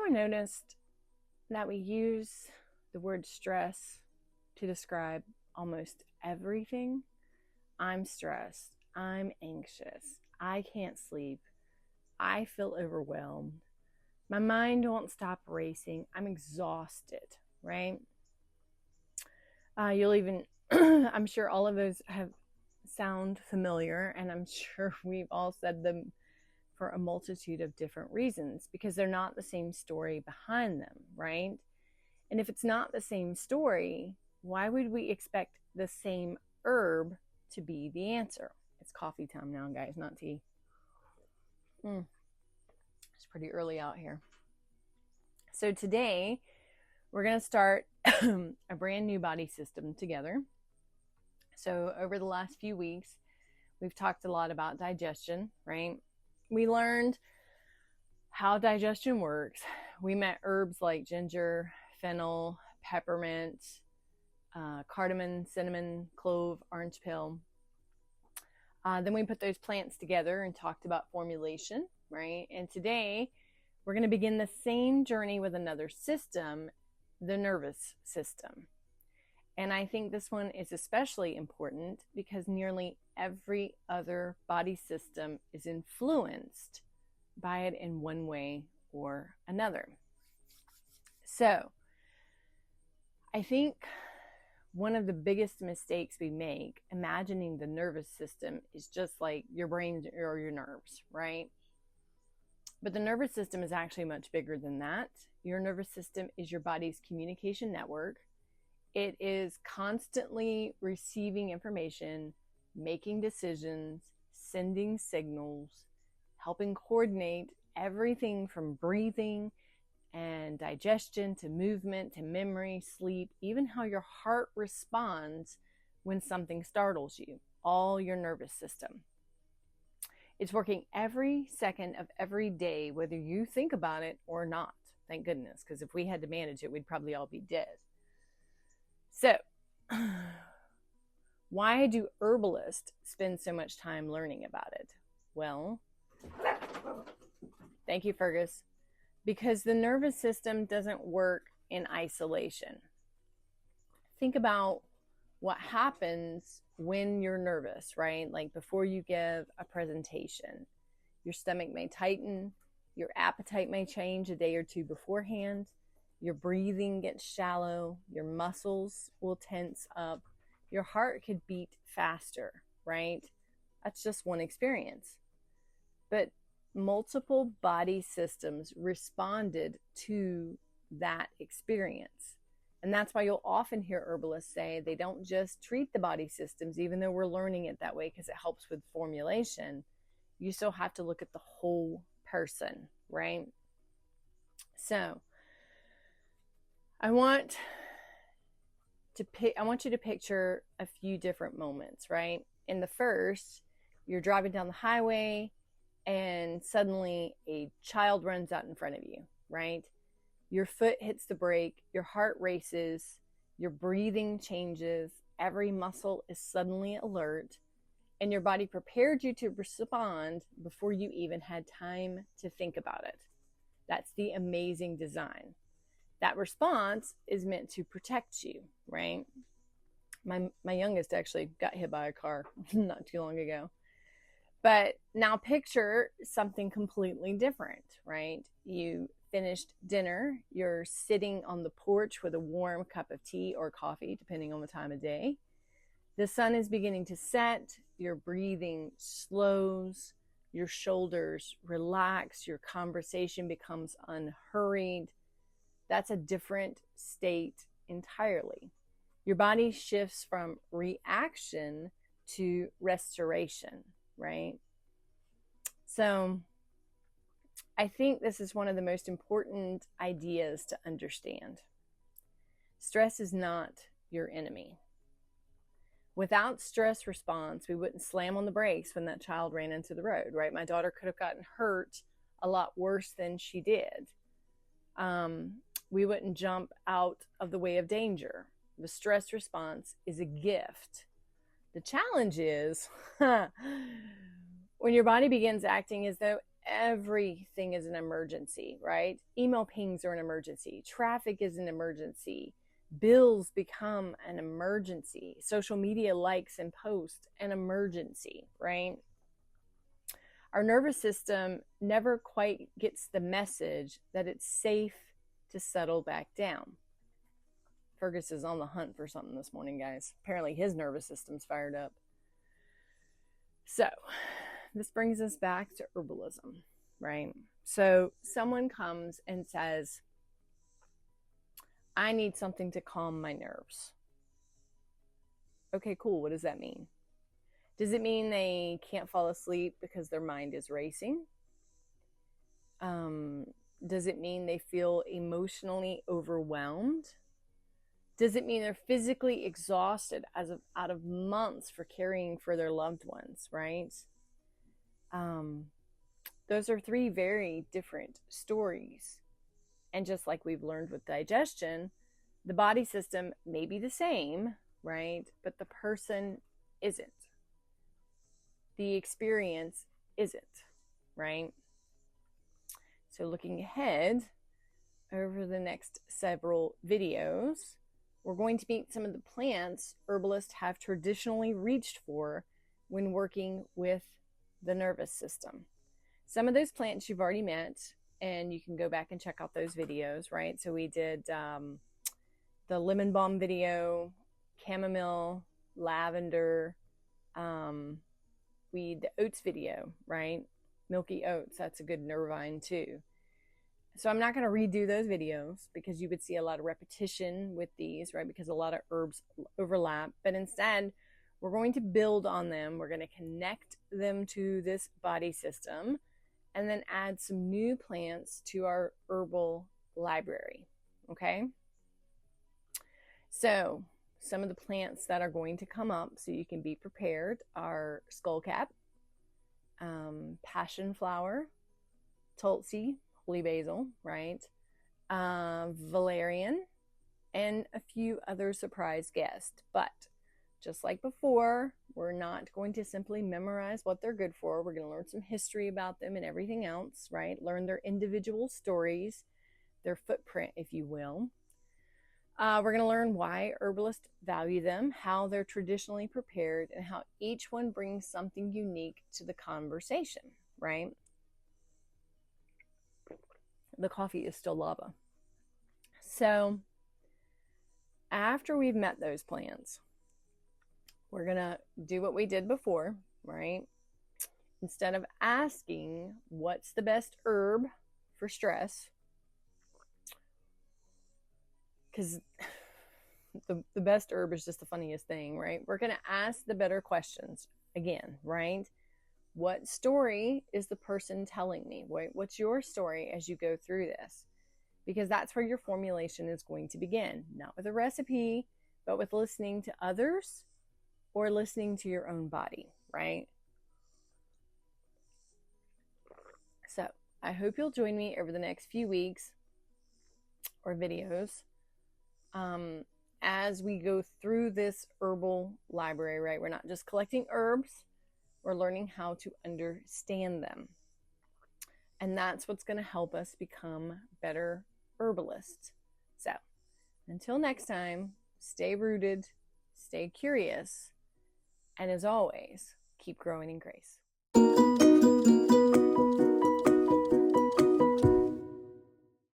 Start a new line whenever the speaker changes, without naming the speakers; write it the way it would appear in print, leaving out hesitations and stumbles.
ever noticed that we use the word stress to describe almost everything? I'm stressed. I'm anxious. I can't sleep. I feel overwhelmed. My mind won't stop racing. I'm exhausted, right? You'll even, I'm sure all of those sound familiar, and I'm sure we've all said them for a multitude of different reasons because they're not the same story behind them, right? And if it's not the same story, why would we expect the same herb to be the answer? It's coffee time now, guys, not tea. It's pretty early out here. So today, we're going to start a brand new body system together. So over the last few weeks, we've talked a lot about digestion, right? We learned how digestion works. We met herbs like ginger, fennel, peppermint, cardamom, cinnamon, clove, orange peel. Then we put those plants together and talked about formulation, right? And today we're going to begin the same journey with another system, the nervous system. And I think this one is especially important because nearly every other body system is influenced by it in one way or another. So I think one of the biggest mistakes we make imagining the nervous system is just like your brain or your nerves, right? But the nervous system is actually much bigger than that. Your nervous system is your body's communication network. It is constantly receiving information, making decisions, sending signals, helping coordinate everything from breathing and digestion to movement to memory, sleep, even how your heart responds when something startles you, all your nervous system. It's working every second of every day, whether you think about it or not. Thank goodness, because if we had to manage it, we'd probably all be dead. So, why do herbalists spend so much time learning about it? Well, thank you, Fergus. Because the nervous system doesn't work in isolation. Think about what happens when you're nervous, right? Like before you give a presentation, your stomach may tighten, your appetite may change a day or two beforehand, your breathing gets shallow, your muscles will tense up, your heart could beat faster, right? That's just one experience. But multiple body systems responded to that experience. And that's why you'll often hear herbalists say they don't just treat the body systems, even though we're learning it that way because it helps with formulation. You still have to look at the whole person, right? So I want you to picture a few different moments, right? In the first, you're driving down the highway and suddenly a child runs out in front of you, right? Your foot hits the brake, your heart races, your breathing changes, every muscle is suddenly alert, and your body prepared you to respond before you even had time to think about it. That's the amazing design. That response is meant to protect you, right? My youngest actually got hit by a car not too long ago. But now picture something completely different, right? You finished dinner, you're sitting on the porch with a warm cup of tea or coffee, depending on the time of day. The sun is beginning to set, your breathing slows, your shoulders relax, your conversation becomes unhurried. That's a different state entirely. Your body shifts from reaction to restoration, right? So I think this is one of the most important ideas to understand. Stress is not your enemy. Without stress response, we wouldn't slam on the brakes when that child ran into the road, right? My daughter could have gotten hurt a lot worse than she did. We wouldn't jump out of the way of danger. The stress response is a gift. The challenge is when your body begins acting as though everything is an emergency, right? Email pings are an emergency. Traffic is an emergency. Bills become an emergency. Social media likes and posts, an emergency, right? Our nervous system never quite gets the message that it's safe to settle back down. Fergus is on the hunt for something this morning, guys. Apparently his nervous system's fired up. So this brings us back to herbalism, right? So someone comes and says, I need something to calm my nerves. Okay, cool. What does that mean? Does it mean they can't fall asleep because their mind is racing? Does it mean they feel emotionally overwhelmed? Does it mean they're physically exhausted out of months for caring for their loved ones, right? Those are three very different stories. And just like we've learned with digestion, the body system may be the same, right? But the person isn't. The experience isn't, right? So looking ahead over the next several videos, we're going to meet some of the plants herbalists have traditionally reached for when working with the nervous system. Some of those plants you've already met, and you can go back and check out those videos, right? So we did the lemon balm video, chamomile, lavender, the oats video, right? Milky oats, that's a good nervine too. So I'm not going to redo those videos because you would see a lot of repetition with these, right? Because a lot of herbs overlap. But instead, we're going to build on them. We're going to connect them to this body system and then add some new plants to our herbal library, okay? So some of the plants that are going to come up so you can be prepared are skullcap, passion flower, tulsi, holy basil, right? Valerian, and a few other surprise guests. But just like before, we're not going to simply memorize what they're good for. We're going to learn some history about them and everything else, right? Learn their individual stories, their footprint, if you will. We're going to learn why herbalists value them, how they're traditionally prepared, and how each one brings something unique to the conversation, right? The coffee is still lava. So after we've met those plants, we're going to do what we did before, right? Instead of asking what's the best herb for stress, because the best herb is just the funniest thing, right? We're going to ask the better questions again, right? What story is the person telling me? What's your story as you go through this? Because that's where your formulation is going to begin. Not with a recipe, but with listening to others or listening to your own body, right? So I hope you'll join me over the next few weeks or videos as we go through this herbal library, right? We're not just collecting herbs, we're learning how to understand them. And that's what's going to help us become better herbalists. So until next time, stay rooted, stay curious, and as always, keep growing in grace.